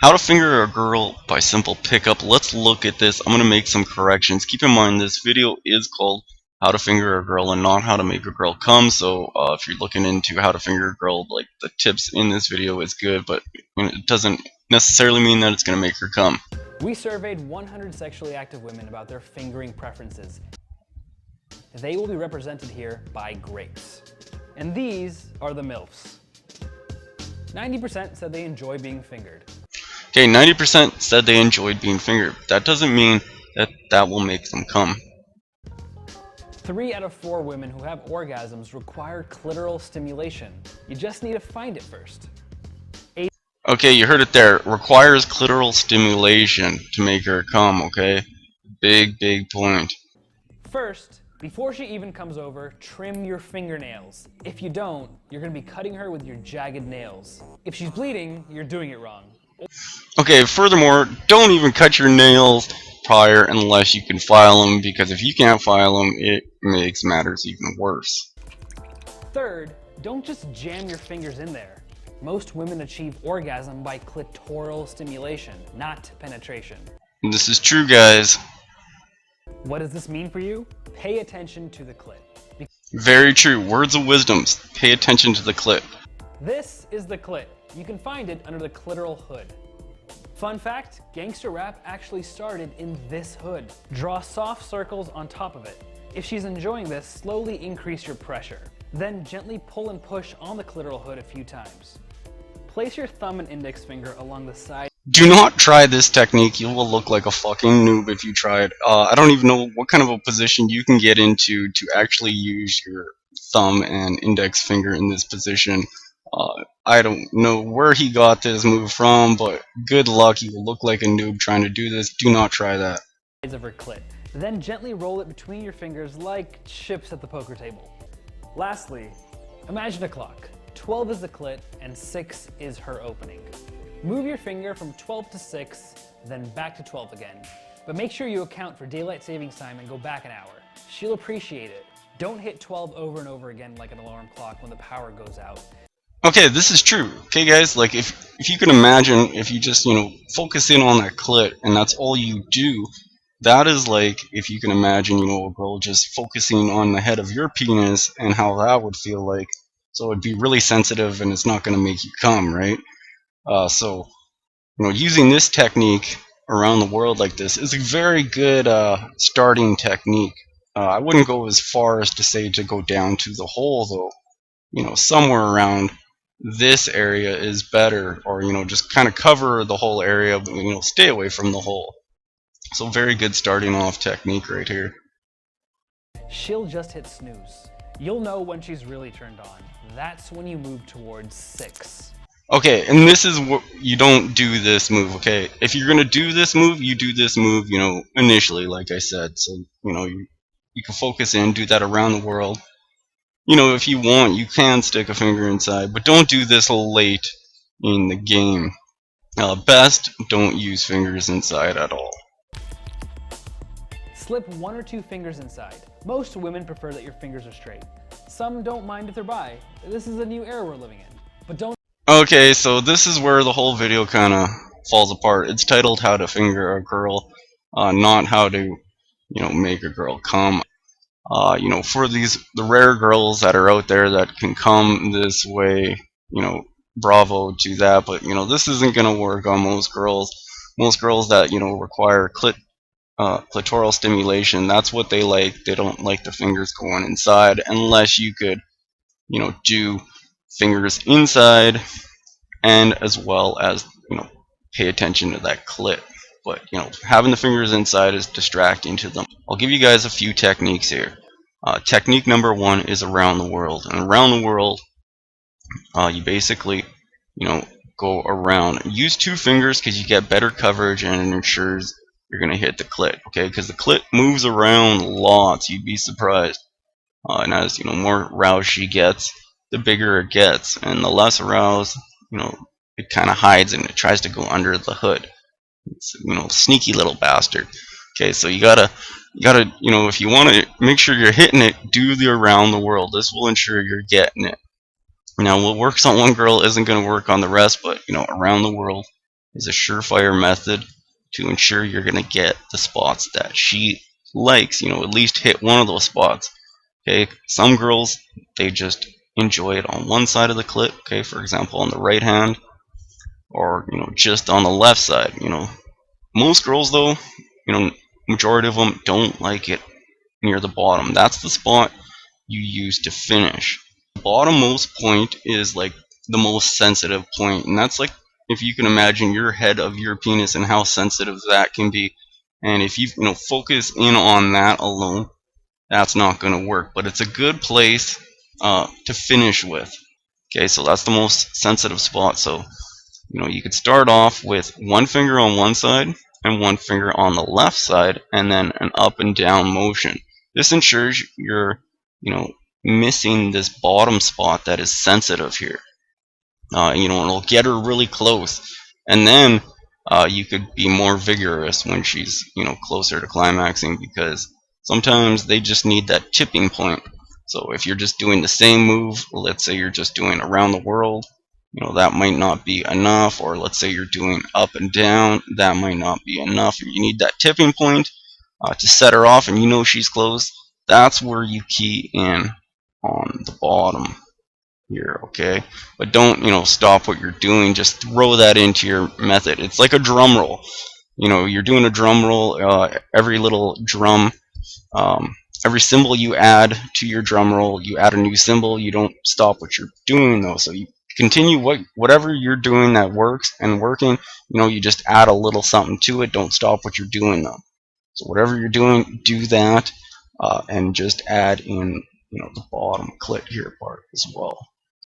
How to finger a girl by simple pickup. Let's look at this. I'm going to make some corrections. Keep in mind this video is called how to finger a girl and not how to make a girl come. So if you're looking into how to finger a girl, like the tips in this video is good, but it doesn't necessarily mean that it's going to make her come. We surveyed 100 sexually active women about their fingering preferences. They will be represented here by Grace. And these are the MILFs. 90% said they enjoy being fingered. Okay, 90% said they enjoyed being fingered. That doesn't mean that will make them come. 3 out of 4 women who have orgasms require clitoral stimulation. You just need to find it first. Okay, you heard it there. Requires clitoral stimulation to make her come, okay? Big point. First, before she even comes over, trim your fingernails. If you don't, you're going to be cutting her with your jagged nails. If she's bleeding, you're doing it wrong. Okay, furthermore, don't even cut your nails prior unless you can file them, because if you can't file them, it makes matters even worse. Third, don't just jam your fingers in there. Most women achieve orgasm by clitoral stimulation, not penetration. And this is true, guys. What does this mean for you? Pay attention to the clit. Very true. Words of wisdom. Pay attention to the clit. This is the clit. You can find it under the clitoral hood. Fun fact, gangster rap actually started in this hood. Draw soft circles on top of it. If she's enjoying this, slowly increase your pressure. Then gently pull and push on the clitoral hood a few times. Place your thumb and index finger along the side. Do not try this technique. You will look like a fucking noob if you try it. I don't even know what kind of a position you can get into to actually use your thumb and index finger in this position. I don't know where he got this move from, but good luck. You will look like a noob trying to do this. Do not try that. Of her clit. Then gently roll it between your fingers like chips at the poker table. Lastly, imagine a clock. 12 is the clit and 6 is her opening. Move your finger from 12 to 6, then back to 12 again. But make sure you account for daylight savings time and go back an hour. She'll appreciate it. Don't hit 12 over and over again like an alarm clock when the power goes out. Okay, this is true. Okay, guys, like if you can imagine, if you just, focus in on that clit and that's all you do, that is like if you can imagine, a girl just focusing on the head of your penis and how that would feel like. So it'd be really sensitive and it's not going to make you come, right? So, using this technique around the world like this is a very good starting technique. I wouldn't go as far as to say to go down to the hole, though. Somewhere around this area is better, or just kind of cover the whole area, but stay away from the hole. So very good starting off technique right here. She'll just hit snooze. You'll know when she's really turned on. That's when you move towards 6. Okay, and this is what you don't do this move, okay? If you're gonna do this move, you do this move, initially, like I said. So, you can focus in, do that around the world. If you want, you can stick a finger inside, but don't do this late in the game. Best, don't use fingers inside at all. Slip 1 or 2 fingers inside. Most women prefer that your fingers are straight. Some don't mind if they're bi. This is a new era we're living in. But don't. Okay, so this is where the whole video kind of falls apart. It's titled How to Finger a Girl, not how to, make a girl come. For the rare girls that are out there that can come this way, bravo to that. But, this isn't going to work on most girls. Most girls that, require clitoral stimulation, that's what they like. They don't like the fingers going inside unless you could, do fingers inside and as well as, pay attention to that clit. But, having the fingers inside is distracting to them. I'll give you guys a few techniques here. Technique number 1 is around the world. And around the world, you basically, go around. Use 2 fingers because you get better coverage and it ensures you're going to hit the clit, okay? Because the clit moves around lots. You'd be surprised. And as, more aroused she gets, the bigger it gets. And the less aroused, it kind of hides and it tries to go under the hood. It's, sneaky little bastard. Okay, so you gotta, if you want to make sure you're hitting it, do the around the world. This will ensure you're getting it. Now, what works on one girl isn't going to work on the rest, but, around the world is a surefire method to ensure you're going to get the spots that she likes. At least hit one of those spots. Okay, some girls, they just enjoy it on one side of the clit. Okay, for example, on the right hand, or just on the left side. Most girls though, majority of them don't like it near the bottom. That's the spot you use to finish. The bottommost point is like the most sensitive point, and that's like, if you can imagine your head of your penis and how sensitive that can be, and if you focus in on that alone, that's not going to work. But it's a good place to finish with. Okay, so that's the most sensitive spot. So you could start off with one finger on one side and one finger on the left side, and then an up and down motion. This ensures you're missing this bottom spot that is sensitive here. It'll get her really close, and then you could be more vigorous when she's closer to climaxing, because sometimes they just need that tipping point. So if you're just doing the same move, let's say you're just doing around the world, that might not be enough. Or let's say you're doing up and down, that might not be enough. You need that tipping point to set her off, and she's close. That's where you key in on the bottom here, okay? But don't stop what you're doing. Just throw that into your method. It's like a drum roll. You're doing a drum roll. Every little drum, every cymbal you add to your drum roll, you add a new cymbal. You don't stop what you're doing though. So you continue whatever you're doing that works and working. You just add a little something to it. Don't stop what you're doing though. So whatever you're doing, do that, and just add in the bottom clit here part as well.